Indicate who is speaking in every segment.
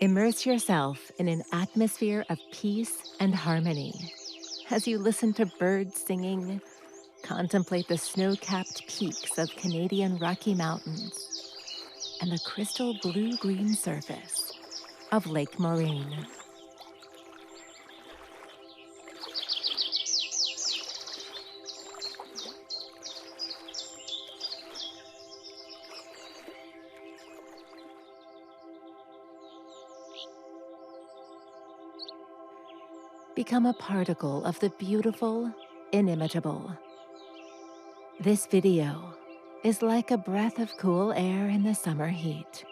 Speaker 1: Immerse yourself in an atmosphere of peace and harmony as you listen to birds singing, contemplate the snow-capped peaks of Canadian Rocky Mountains, and the crystal blue-green surface of Lake Moraine. Become a particle of the beautiful, inimitable. This video is like a breath of cool air in the summer heat.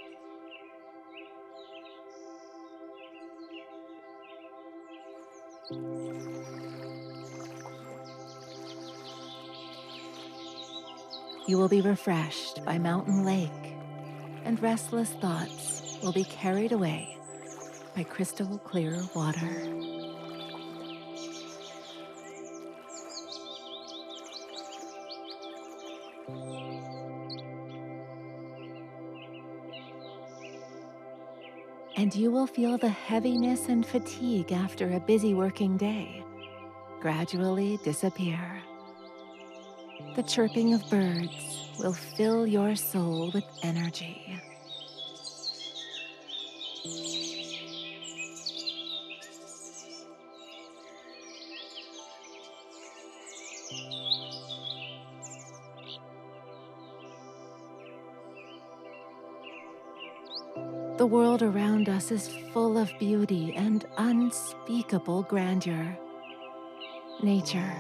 Speaker 1: You will be refreshed by Mountain Lake, and restless thoughts will be carried away by crystal clear water. And you will feel the heaviness and fatigue after a busy working day gradually disappear. The chirping of birds will fill your soul with energy. The world around us is full of beauty and unspeakable grandeur. Nature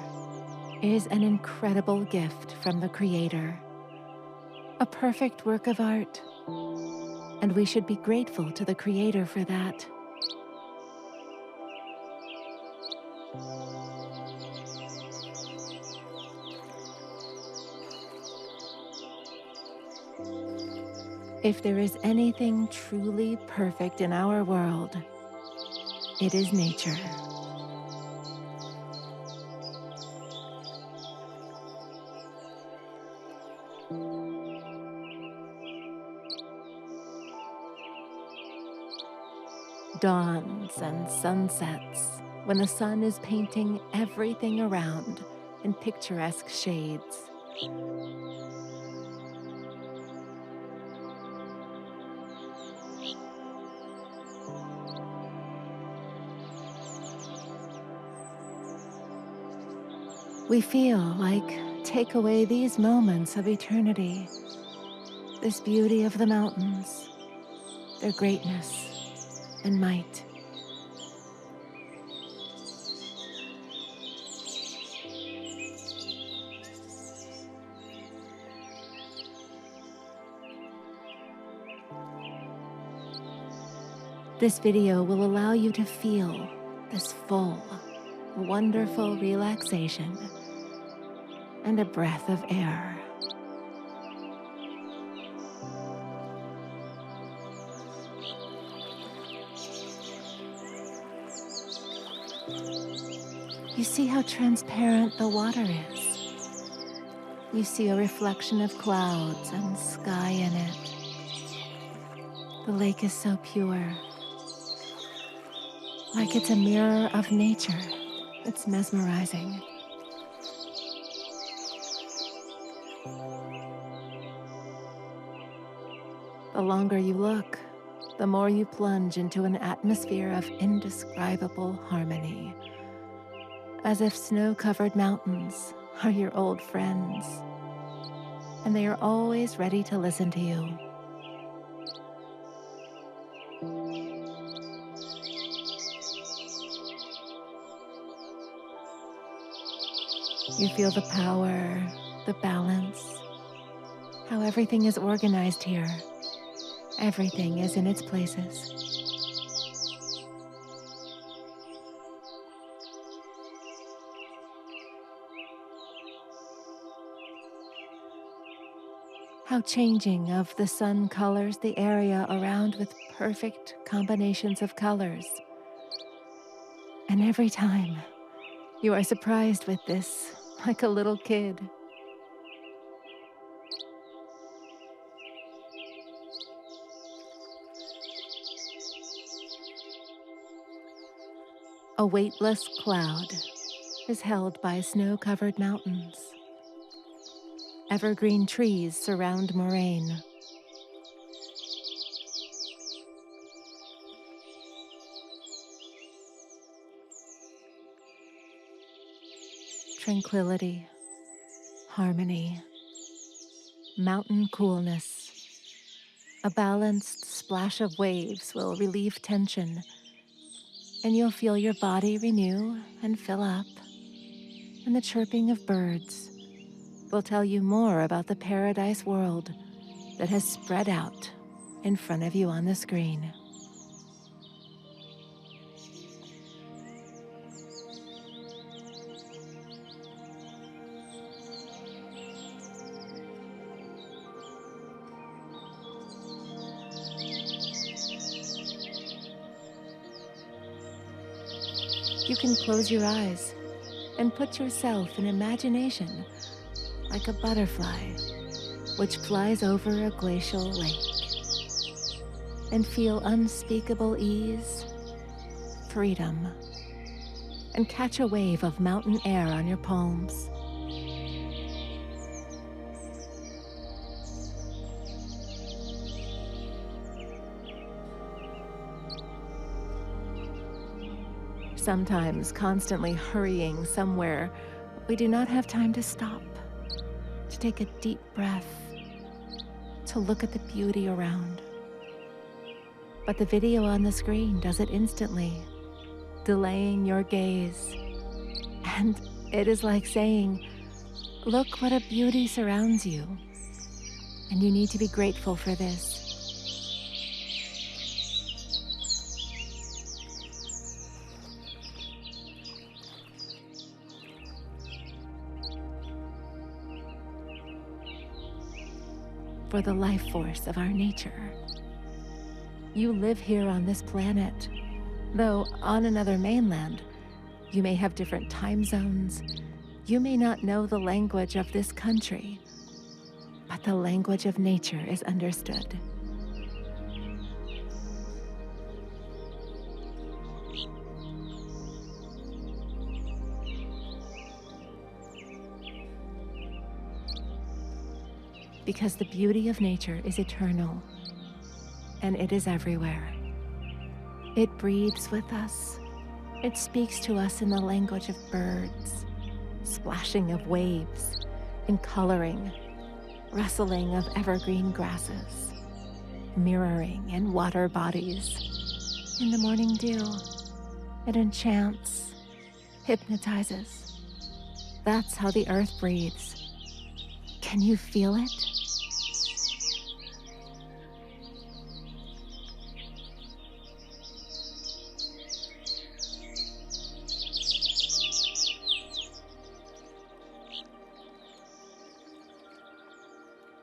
Speaker 1: is an incredible gift from the Creator, a perfect work of art, and we should be grateful to the Creator for that. If there is anything truly perfect in our world, it is nature. Dawns and sunsets, when the sun is painting everything around in picturesque shades. We feel like take away these moments of eternity, this beauty of the mountains, their greatness and might. This video will allow you to feel this full, wonderful relaxation and a breath of air. You see how transparent the water is. You see a reflection of clouds and sky in it. The lake is so pure, like it's a mirror of nature. It's mesmerizing. The longer you look, the more you plunge into an atmosphere of indescribable harmony, as if snow-covered mountains are your old friends, and they are always ready to listen to you. You feel the power, the balance, how everything is organized here. Everything is in its places. How changing of the sun colors the area around with perfect combinations of colors. And every time, you are surprised with this, like a little kid. A weightless cloud is held by snow-covered mountains. Evergreen trees surround Moraine. Tranquility, harmony, mountain coolness. A balanced splash of waves will relieve tension, and you'll feel your body renew and fill up. And the chirping of birds will tell you more about the paradise world that has spread out in front of you on the screen. You can close your eyes and put yourself in imagination like a butterfly which flies over a glacial lake, and feel unspeakable ease, freedom, and catch a wave of mountain air on your palms. Sometimes, constantly hurrying somewhere, we do not have time to stop, to take a deep breath, to look at the beauty around. But the video on the screen does it instantly, delaying your gaze. And it is like saying, look what a beauty surrounds you. And you need to be grateful for this. For the life force of our nature. You live here on this planet, though on another mainland, you may have different time zones. You may not know the language of this country, but the language of nature is understood. Because the beauty of nature is eternal, and it is everywhere. It breathes with us. It speaks to us in the language of birds, splashing of waves, in coloring, rustling of evergreen grasses, mirroring in water bodies. In the morning dew, it enchants, hypnotizes. That's how the earth breathes. Can you feel it?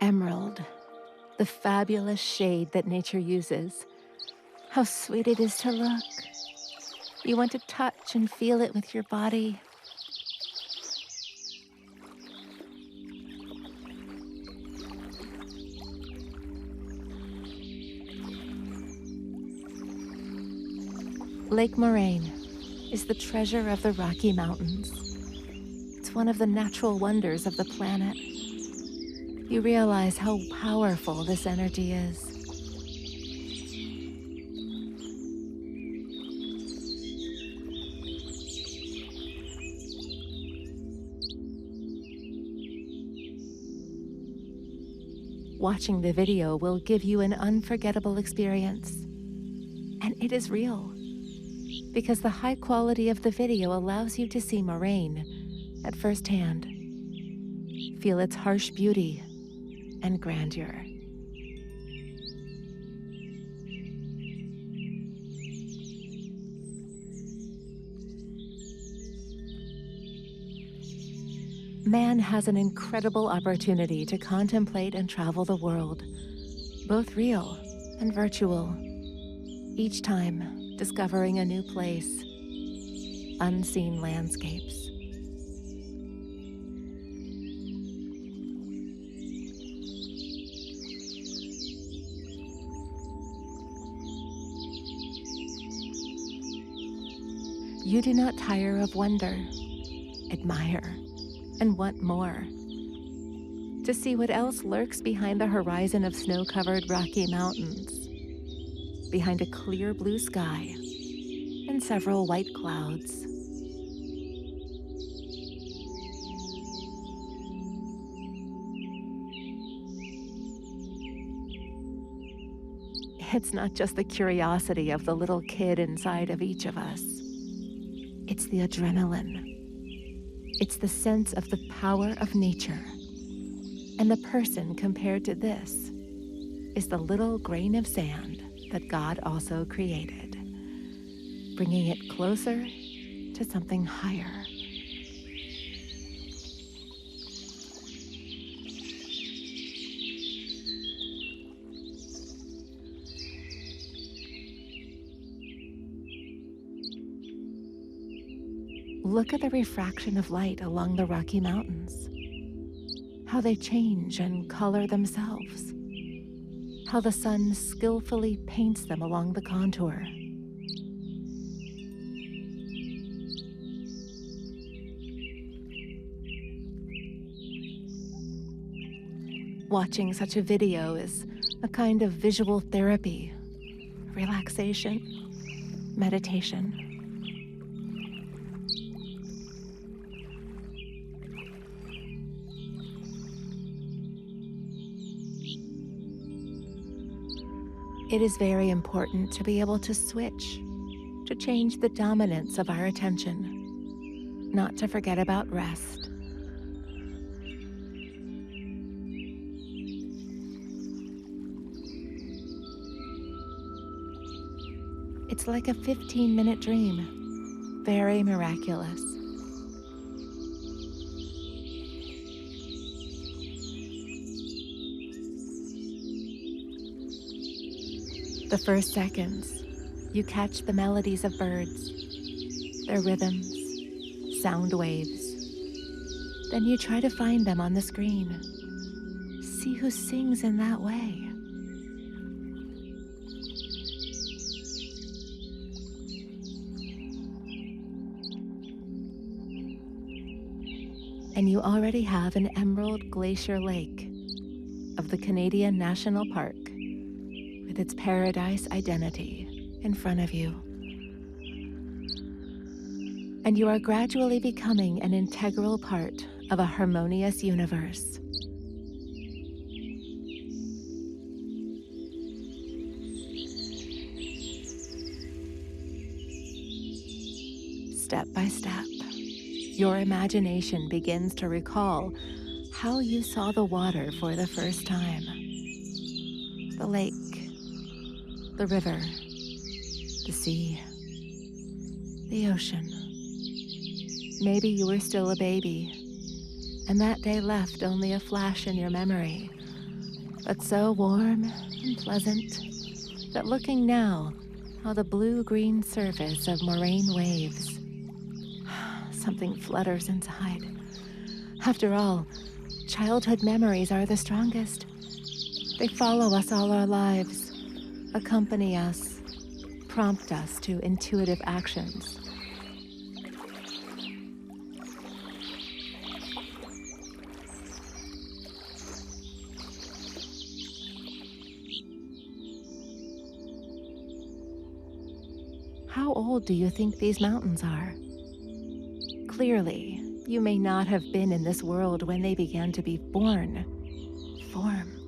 Speaker 1: Emerald, the fabulous shade that nature uses. How sweet it is to look. You want to touch and feel it with your body. Lake Moraine is the treasure of the Rocky Mountains. It's one of the natural wonders of the planet. You realize how powerful this energy is. Watching the video will give you an unforgettable experience. And it is real, because the high quality of the video allows you to see Moraine at first hand. Feel its harsh beauty and grandeur. Man has an incredible opportunity to contemplate and travel the world, both real and virtual, each time discovering a new place, unseen landscapes. You do not tire of wonder, admire, and want more. To see what else lurks behind the horizon of snow-covered Rocky Mountains, behind a clear blue sky and several white clouds. It's not just the curiosity of the little kid inside of each of us. It's the adrenaline. It's the sense of the power of nature. And the person compared to this is the little grain of sand that God also created, bringing it closer to something higher. Look at the refraction of light along the Rocky Mountains, how they change and color themselves, how the sun skillfully paints them along the contour. Watching such a video is a kind of visual therapy, relaxation, meditation. It is very important to be able to switch, to change the dominance of our attention, not to forget about rest. It's like a 15-minute dream, very miraculous. The first seconds, you catch the melodies of birds, their rhythms, sound waves. Then you try to find them on the screen. See who sings in that way. And you already have an emerald glacier lake of the Canadian National Park with its paradise identity in front of you. And you are gradually becoming an integral part of a harmonious universe. Step by step, your imagination begins to recall how you saw the water for the first time. The lake, the river, the sea, the ocean. Maybe you were still a baby, and that day left only a flash in your memory, but so warm and pleasant that looking now, how the blue-green surface of Moraine waves, something flutters inside. After all, childhood memories are the strongest. They follow us all our lives, accompany us, prompt us to intuitive actions. How old do you think these mountains are? Clearly, you may not have been in this world when they began to be born, formed.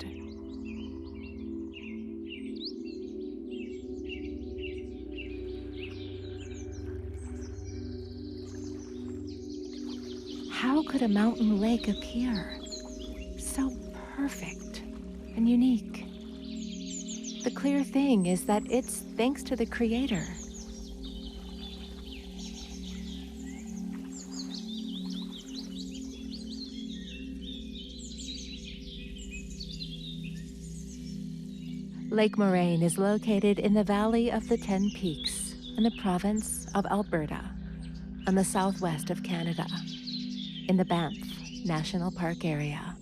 Speaker 1: How could a mountain lake appear so perfect and unique? The clear thing is that it's thanks to the Creator. Lake Moraine is located in the Valley of the 10 Peaks in the province of Alberta, on the southwest of Canada, in the Banff National Park area.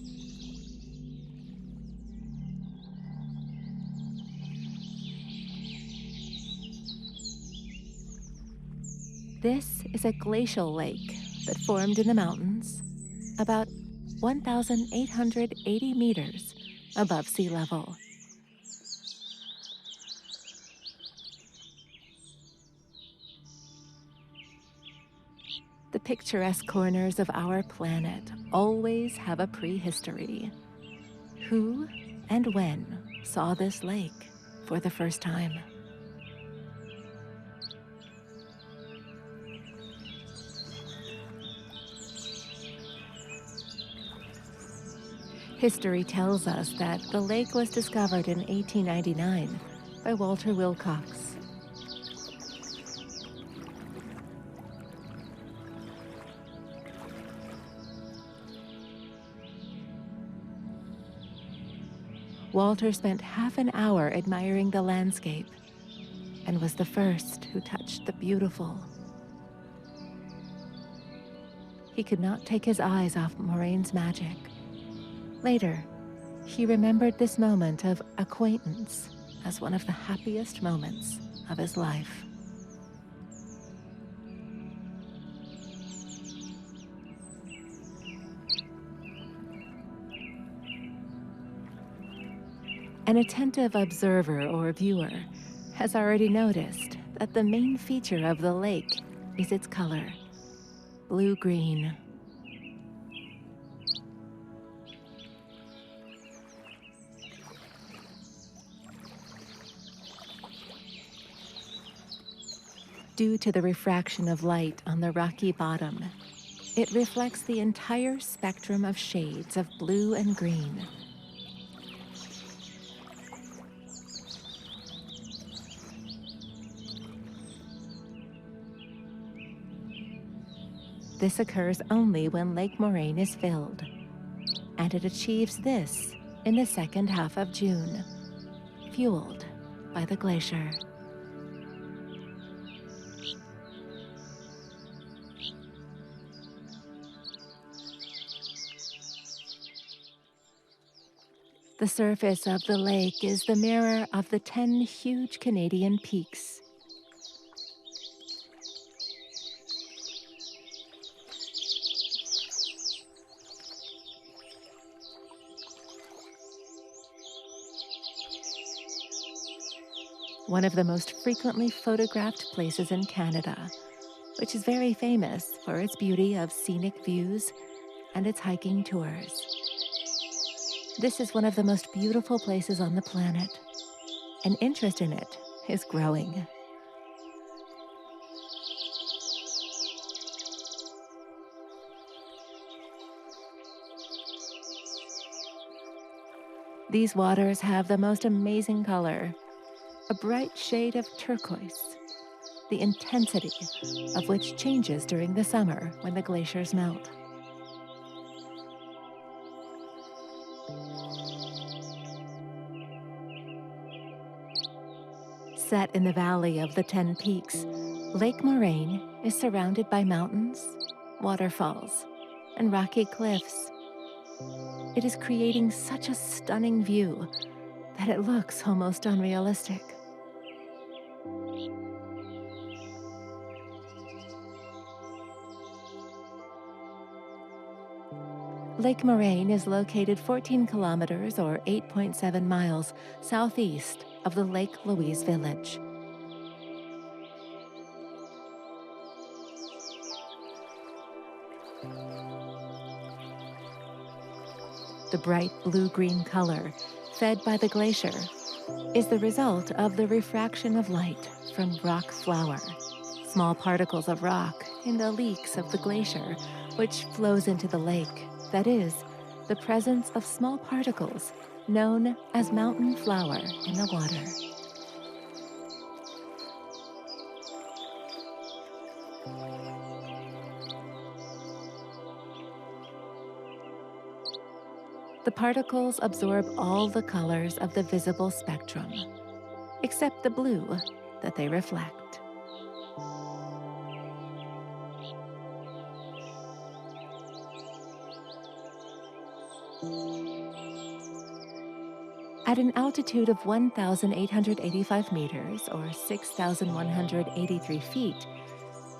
Speaker 1: This is a glacial lake that formed in the mountains about 1,880 meters above sea level. The picturesque corners of our planet always have a prehistory. Who and when saw this lake for the first time? History tells us that the lake was discovered in 1899 by Walter Wilcox. Walter spent half an hour admiring the landscape and was the first who touched the beautiful. He could not take his eyes off Moraine's magic. Later, he remembered this moment of acquaintance as one of the happiest moments of his life. An attentive observer or viewer has already noticed that the main feature of the lake is its color, blue-green. Due to the refraction of light on the rocky bottom, it reflects the entire spectrum of shades of blue and green. This occurs only when Lake Moraine is filled, and it achieves this in the second half of June, fueled by the glacier. The surface of the lake is the mirror of the 10 huge Canadian peaks. One of the most frequently photographed places in Canada, which is very famous for its beauty of scenic views and its hiking tours. This is one of the most beautiful places on the planet, and interest in it is growing. These waters have the most amazing color, a bright shade of turquoise, the intensity of which changes during the summer when the glaciers melt. Set in the valley of the 10 peaks, Lake Moraine is surrounded by mountains, waterfalls, and rocky cliffs. It is creating such a stunning view that it looks almost unrealistic. Lake Moraine is located 14 kilometers or 8.7 miles southeast of the Lake Louise village. The bright blue-green color, fed by the glacier, is the result of the refraction of light from rock flour, small particles of rock in the leaks of the glacier, which flows into the lake. That is, the presence of small particles known as mountain flour in the water. The particles absorb all the colors of the visible spectrum, except the blue that they reflect. At an altitude of 1,885 meters, or 6,183 feet,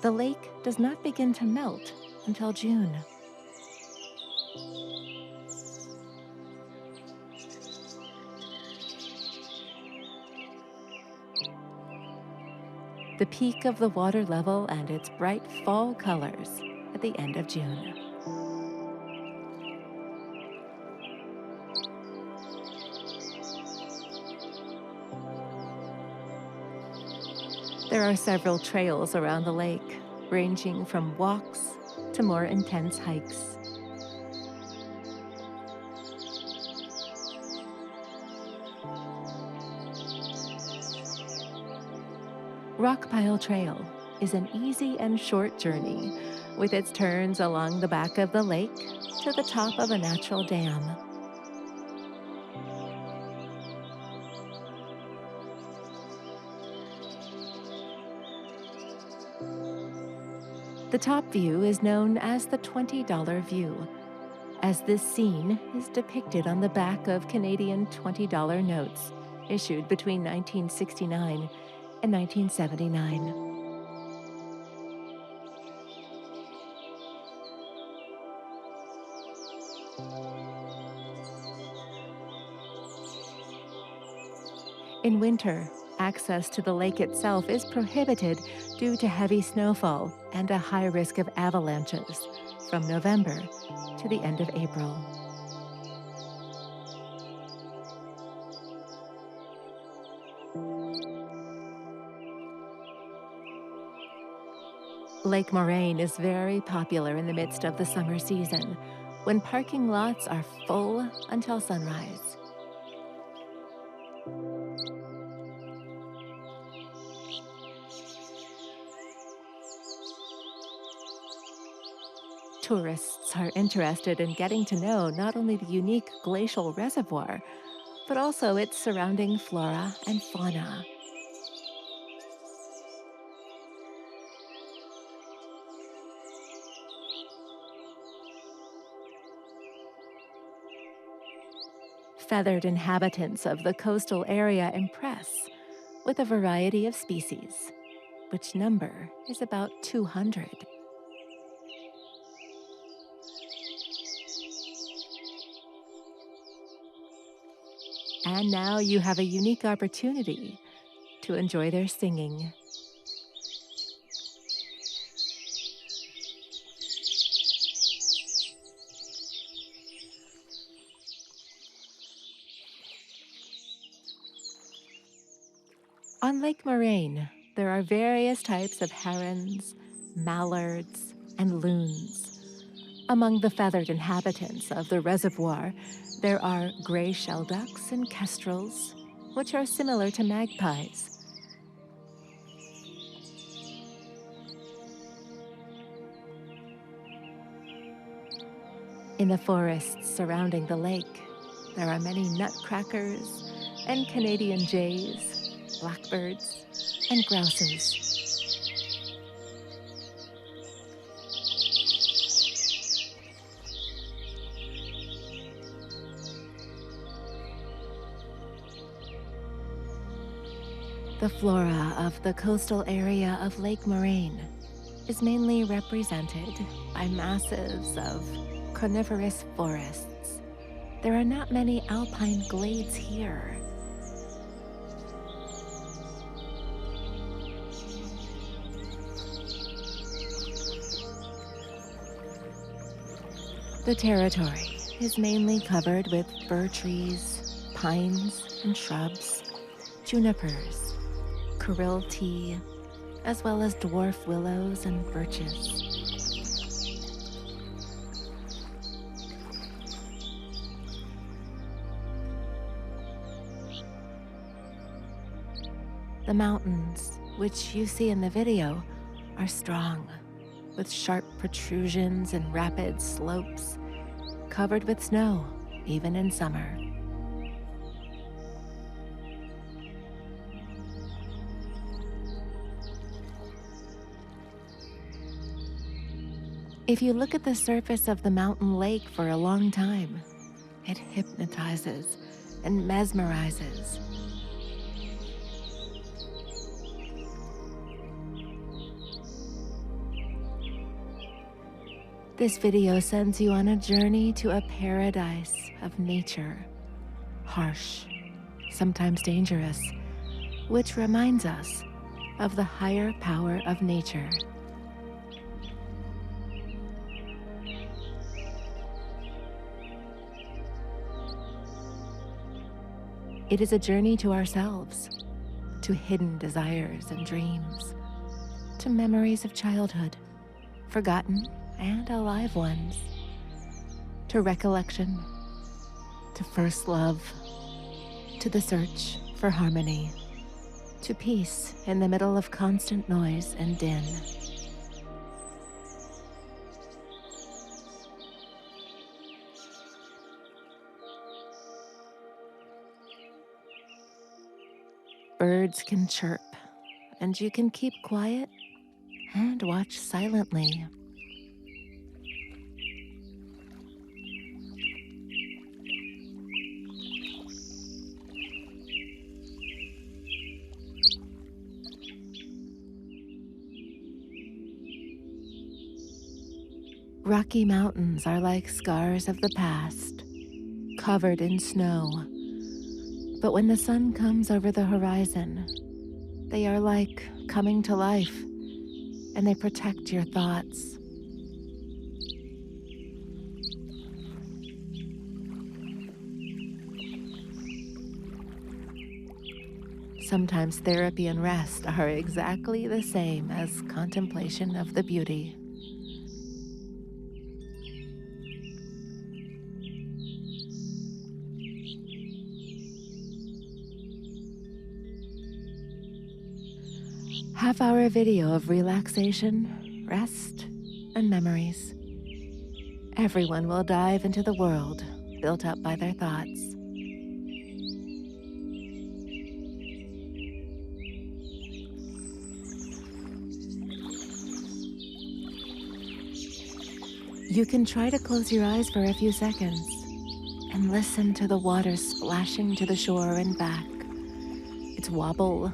Speaker 1: The lake does not begin to melt until June. The peak of the water level and its bright fall colors at the end of June. There are several trails around the lake, ranging from walks to more intense hikes. Rockpile Trail is an easy and short journey with its turns along the back of the lake to the top of a natural dam. The top view is known as the $20 view, as this scene is depicted on the back of Canadian $20 notes issued between 1969 and 1979. In winter, access to the lake itself is prohibited due to heavy snowfall and a high risk of avalanches from November to the end of April. Lake Moraine is very popular in the midst of the summer season, when parking lots are full until sunrise. Tourists are interested in getting to know not only the unique glacial reservoir, but also its surrounding flora and fauna. Feathered inhabitants of the coastal area impress with a variety of species, which number is about 200. And now you have a unique opportunity to enjoy their singing. On Lake Moraine, there are various types of herons, mallards, and loons. Among the feathered inhabitants of the reservoir, there are gray shelducks and kestrels, which are similar to magpies. In the forests surrounding the lake, there are many nutcrackers and Canadian jays, blackbirds, and grouses. The flora of the coastal area of Lake Moraine is mainly represented by masses of coniferous forests. There are not many alpine glades here. The territory is mainly covered with fir trees, pines and shrubs, junipers, Kuril tea, as well as dwarf willows and birches. The mountains, which you see in the video, are strong, with sharp protrusions and rapid slopes, covered with snow, even in summer. If you look at the surface of the mountain lake for a long time, it hypnotizes and mesmerizes. This video sends you on a journey to a paradise of nature, harsh, sometimes dangerous, which reminds us of the higher power of nature. It is a journey to ourselves, to hidden desires and dreams, to memories of childhood, forgotten and alive ones, to recollection, to first love, to the search for harmony, to peace in the middle of constant noise and din. Birds can chirp, and you can keep quiet and watch silently. Rocky mountains are like scars of the past, covered in snow. But when the sun comes over the horizon, they are like coming to life, and they protect your thoughts. Sometimes therapy and rest are exactly the same as contemplation of the beauty. Half-hour video of relaxation, rest, and memories. Everyone will dive into the world built up by their thoughts. You can try to close your eyes for a few seconds and listen to the water splashing to the shore and back. Its wobble.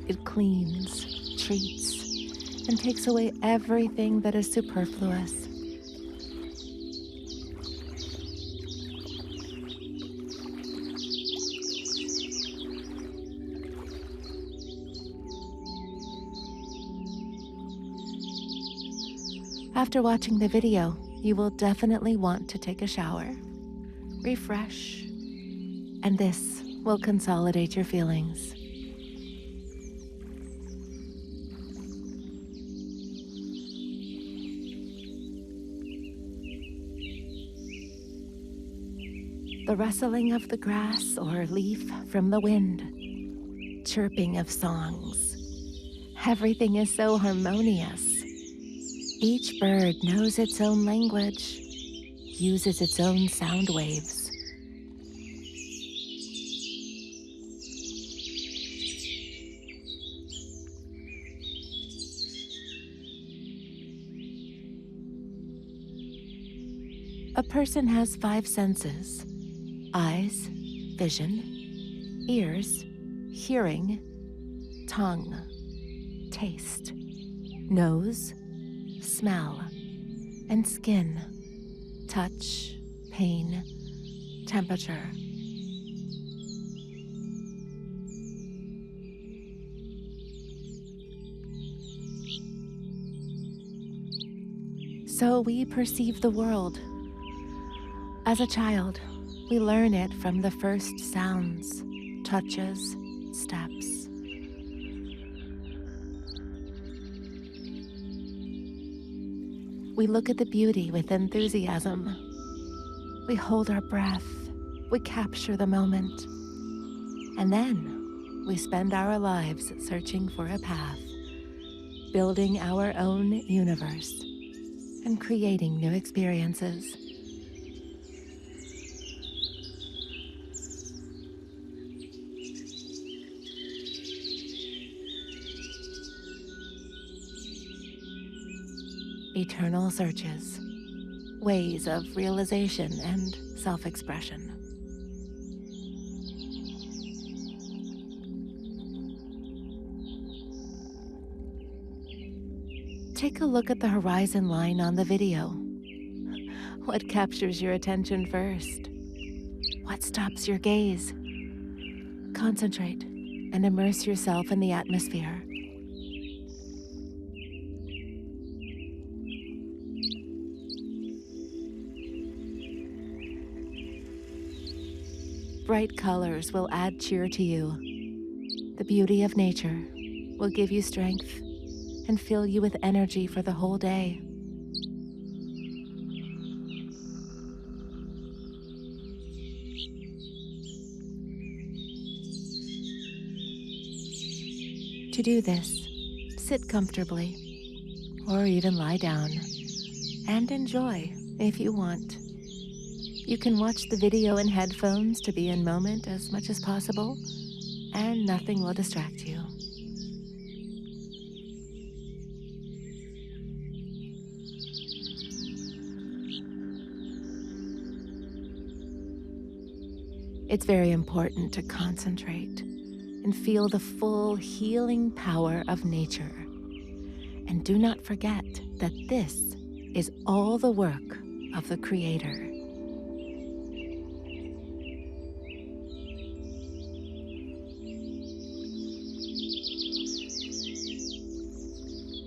Speaker 1: It cleans, treats, and takes away everything that is superfluous. After watching the video, you will definitely want to take a shower, refresh, and this will consolidate your feelings. The rustling of the grass or leaf from the wind, chirping of songs. Everything is so harmonious. Each bird knows its own language, uses its own sound waves. A person has 5 senses: eyes, vision, ears, hearing, tongue, taste, nose, smell, and skin, touch, pain, temperature. So we perceive the world. As a child, we learn it from the first sounds, touches, steps. We look at the beauty with enthusiasm. We hold our breath. We capture the moment. And then we spend our lives searching for a path, building our own universe, and creating new experiences. Eternal searches, ways of realization and self-expression. Take a look at the horizon line on the video. What captures your attention first? What stops your gaze? Concentrate and immerse yourself in the atmosphere. Bright colors will add cheer to you. The beauty of nature will give you strength and fill you with energy for the whole day. To do this, sit comfortably or even lie down and enjoy if you want. You can watch the video in headphones to be in moment as much as possible, and nothing will distract you. It's very important to concentrate and feel the full healing power of nature. And do not forget that this is all the work of the Creator.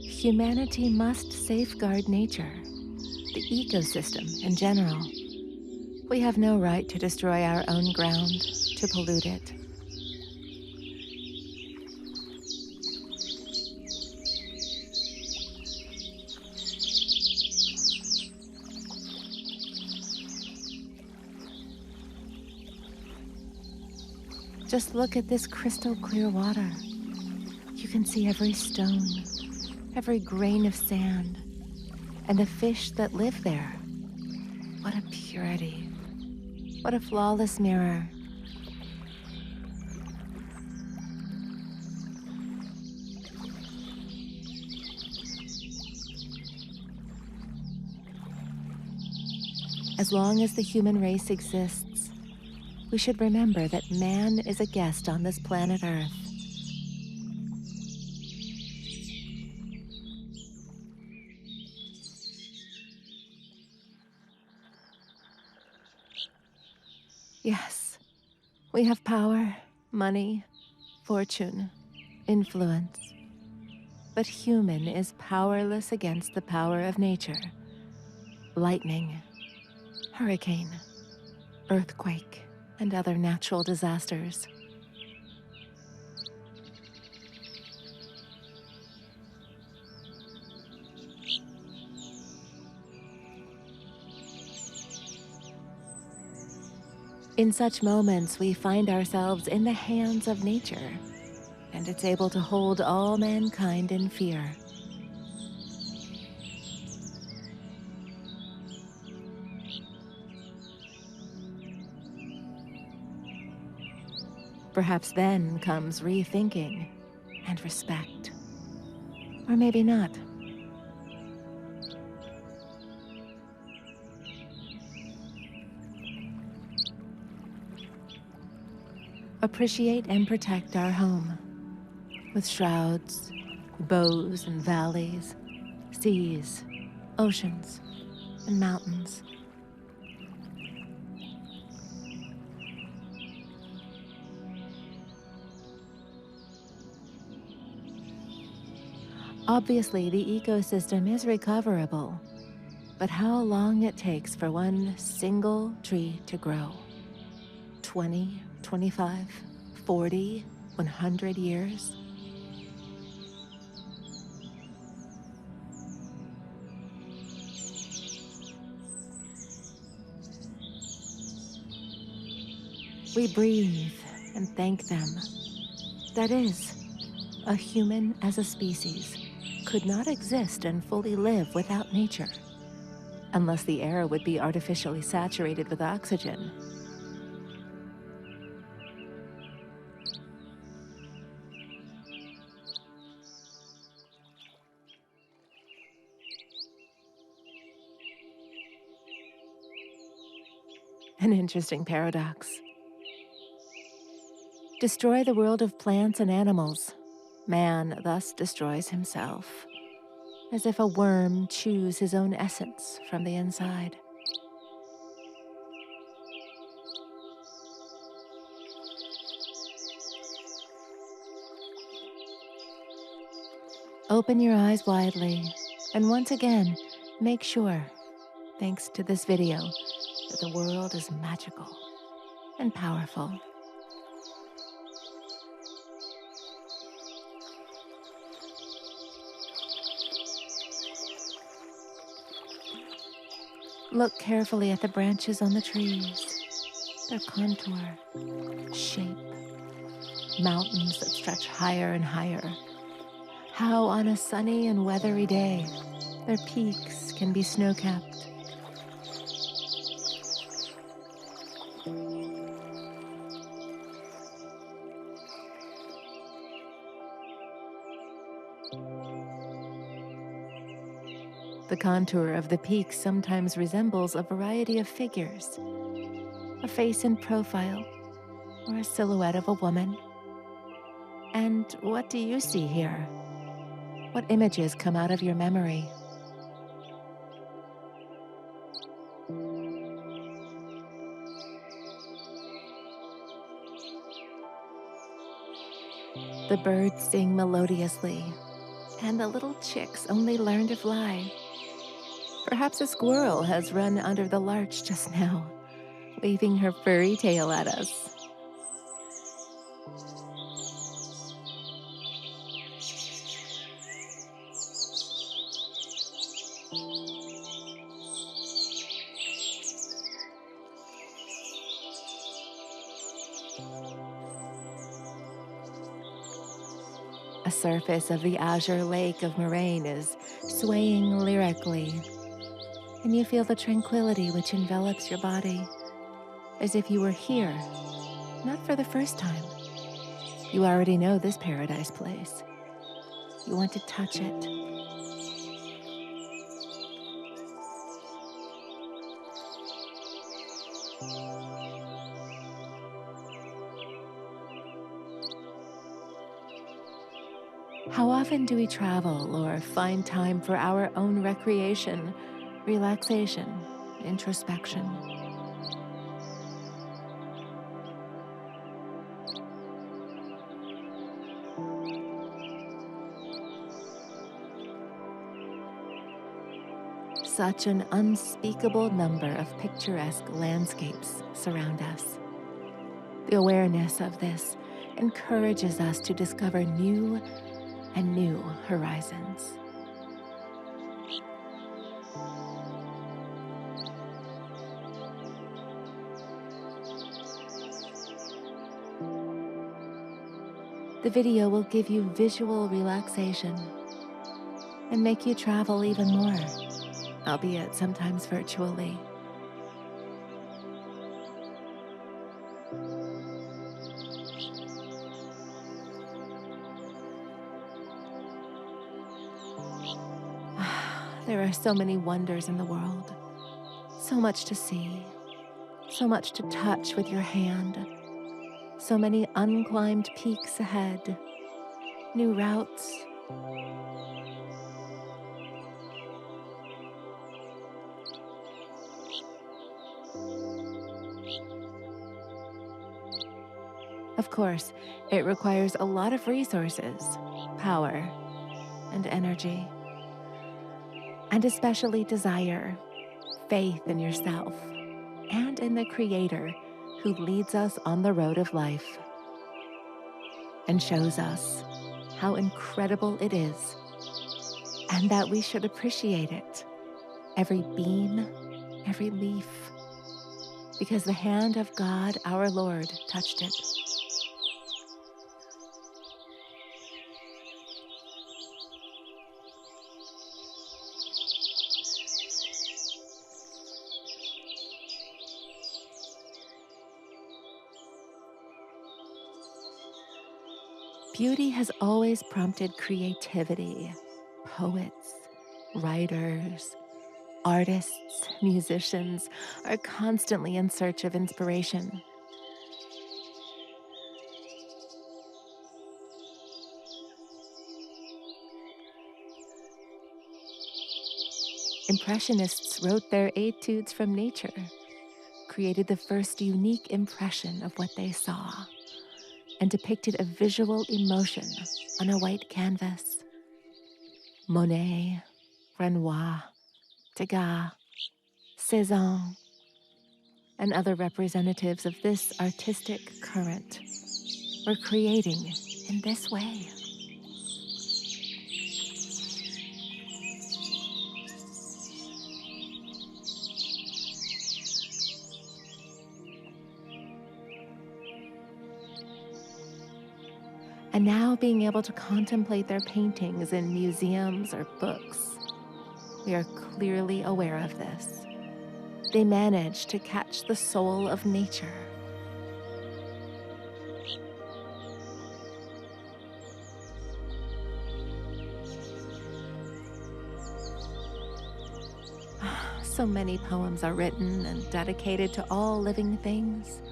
Speaker 1: Humanity must safeguard nature, the ecosystem in general. We have no right to destroy our own ground, to pollute it. Just look at this crystal clear water. You can see every stone, every grain of sand, and the fish that live there. What a purity. What a flawless mirror. As long as the human race exists, we should remember that man is a guest on this planet Earth. Yes, we have power, money, fortune, influence. But human is powerless against the power of nature. Lightning, hurricane, earthquake, and other natural disasters. In such moments, we find ourselves in the hands of nature, and it's able to hold all mankind in fear. Perhaps then comes rethinking and respect. Or maybe not. Appreciate and protect our home with shrouds, bows and valleys, seas, oceans, and mountains. Obviously, the ecosystem is recoverable, but how long it takes for one single tree to grow? 20, 25, 40, 100 years? We breathe and thank them. That is, a human as a species could not exist and fully live without nature, unless the air would be artificially saturated with oxygen. An interesting paradox. Destroy the world of plants and animals. Man thus destroys himself, as if a worm chews his own essence from the inside. Open your eyes widely, and once again, make sure, thanks to this video, that the world is magical and powerful. Look carefully at the branches on the trees, their contour, shape, mountains that stretch higher and higher. How on a sunny and weathery day, their peaks can be snow-capped. The contour of the peak sometimes resembles a variety of figures, a face in profile, or a silhouette of a woman. And what do you see here? What images come out of your memory? The birds sing melodiously, and the little chicks only learn to fly. Perhaps a squirrel has run under the larch just now, waving her furry tail at us. The surface of the azure lake of Moraine is swaying lyrically, and you feel the tranquility which envelops your body, as if you were here, not for the first time. You already know this paradise place. You want to touch it. How often do we travel or find time for our own recreation, relaxation, introspection? Such an unspeakable number of picturesque landscapes surround us. The awareness of this encourages us to discover new and new horizons. The video will give you visual relaxation and make you travel even more, albeit sometimes virtually. There are so many wonders in the world, so much to see, so much to touch with your hand, so many unclimbed peaks ahead, new routes. Of course, it requires a lot of resources, power, and energy. And especially desire, faith in yourself, and in the Creator who leads us on the road of life and shows us how incredible it is and that we should appreciate it, every beam, every leaf, because the hand of God, our Lord, touched it. Beauty has always prompted creativity. Poets, writers, artists, musicians are constantly in search of inspiration. Impressionists wrote their etudes from nature, created the first unique impression of what they saw, and depicted a visual emotion on a white canvas. Monet, Renoir, Degas, Cézanne, and other representatives of this artistic current were creating in this way. And now being able to contemplate their paintings in museums or books, we are clearly aware of this. They managed to catch the soul of nature. So many poems are written and dedicated to all living things.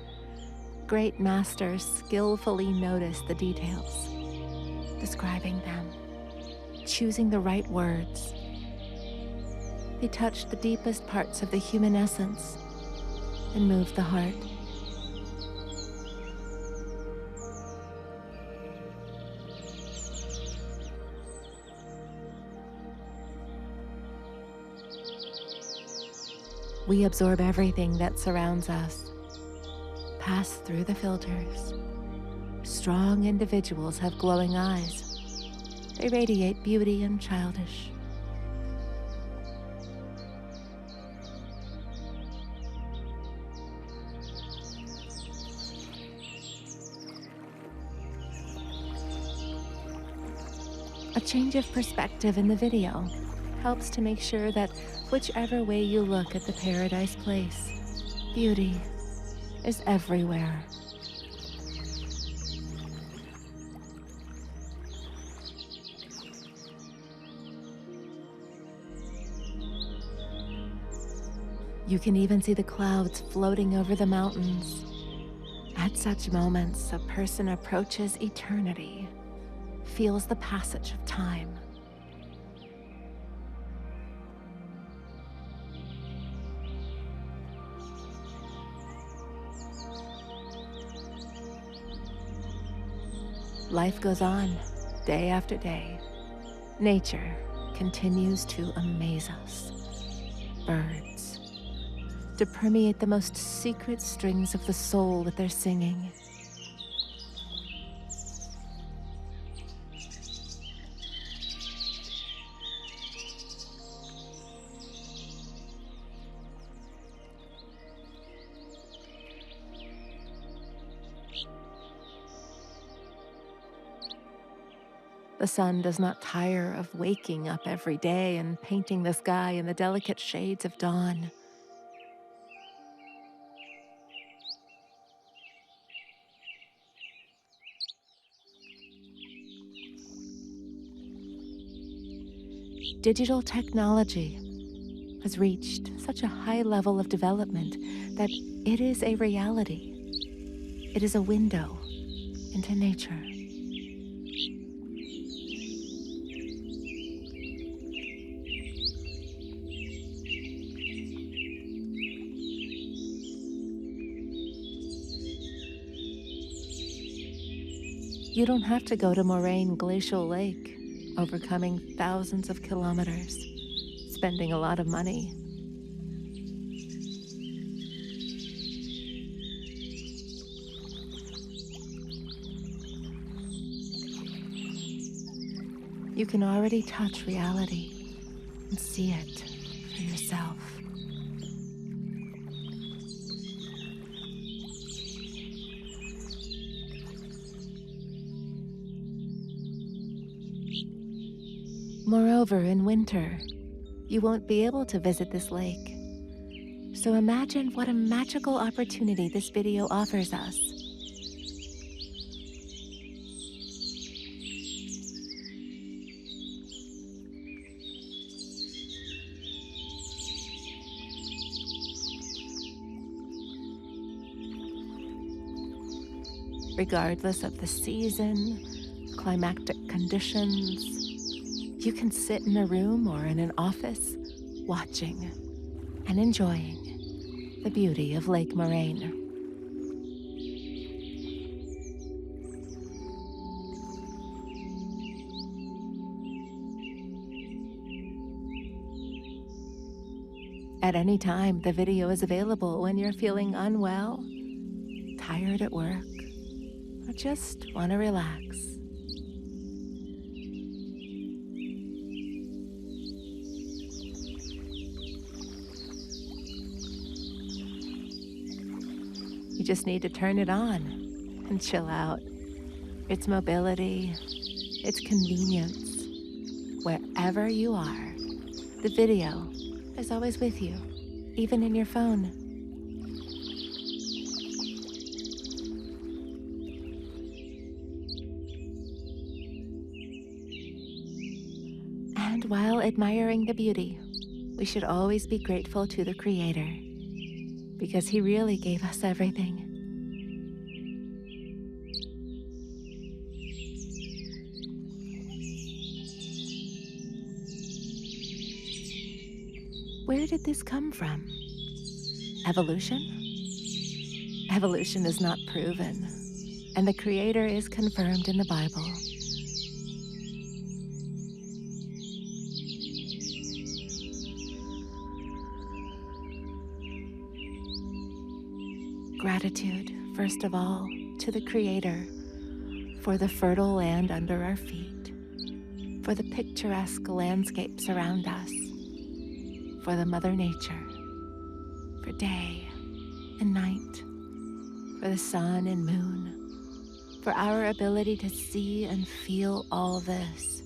Speaker 1: Great masters skillfully notice the details, describing them, choosing the right words. They touch the deepest parts of the human essence and move the heart. We absorb everything that surrounds us, pass through the filters. Strong individuals have glowing eyes. They radiate beauty and childish. A change of perspective in the video helps to make sure that whichever way you look at the paradise place, beauty is everywhere. You can even see the clouds floating over the mountains. At such moments, a person approaches eternity, feels the passage of time. Life goes on, day after day. Nature continues to amaze us. Birds, to permeate the most secret strings of the soul with their singing. The sun does not tire of waking up every day and painting the sky in the delicate shades of dawn. Digital technology has reached such a high level of development that it is a reality. It is a window into nature. You don't have to go to Moraine Glacial Lake, overcoming thousands of kilometers, spending a lot of money. You can already touch reality and see it for yourself. Moreover, in winter, you won't be able to visit this lake. So imagine what a magical opportunity this video offers us. Regardless of the season, climactic conditions, you can sit in a room or in an office, watching and enjoying the beauty of Lake Moraine. At any time, the video is available when you're feeling unwell, tired at work, or just want to relax. You just need to turn it on and chill out. Its mobility, its convenience, wherever you are, the video is always with you, even in your phone. And while admiring the beauty, we should always be grateful to the Creator, because He really gave us everything. Where did this come from? Evolution? Evolution is not proven, and the Creator is confirmed in the Bible. Gratitude, first of all, to the Creator for the fertile land under our feet, for the picturesque landscapes around us, for the Mother Nature, for day and night, for the sun and moon, for our ability to see and feel all this.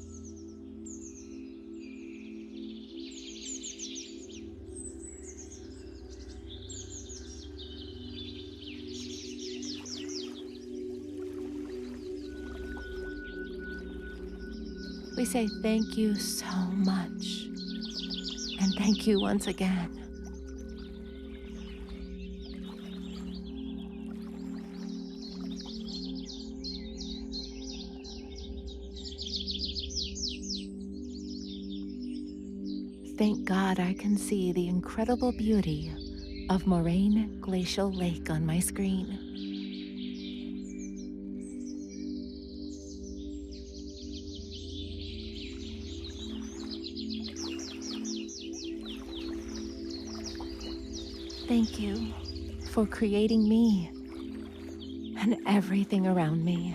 Speaker 1: We say thank you so much, and thank you once again. Thank God I can see the incredible beauty of Moraine Glacial Lake on my screen. Thank you for creating me and everything around me.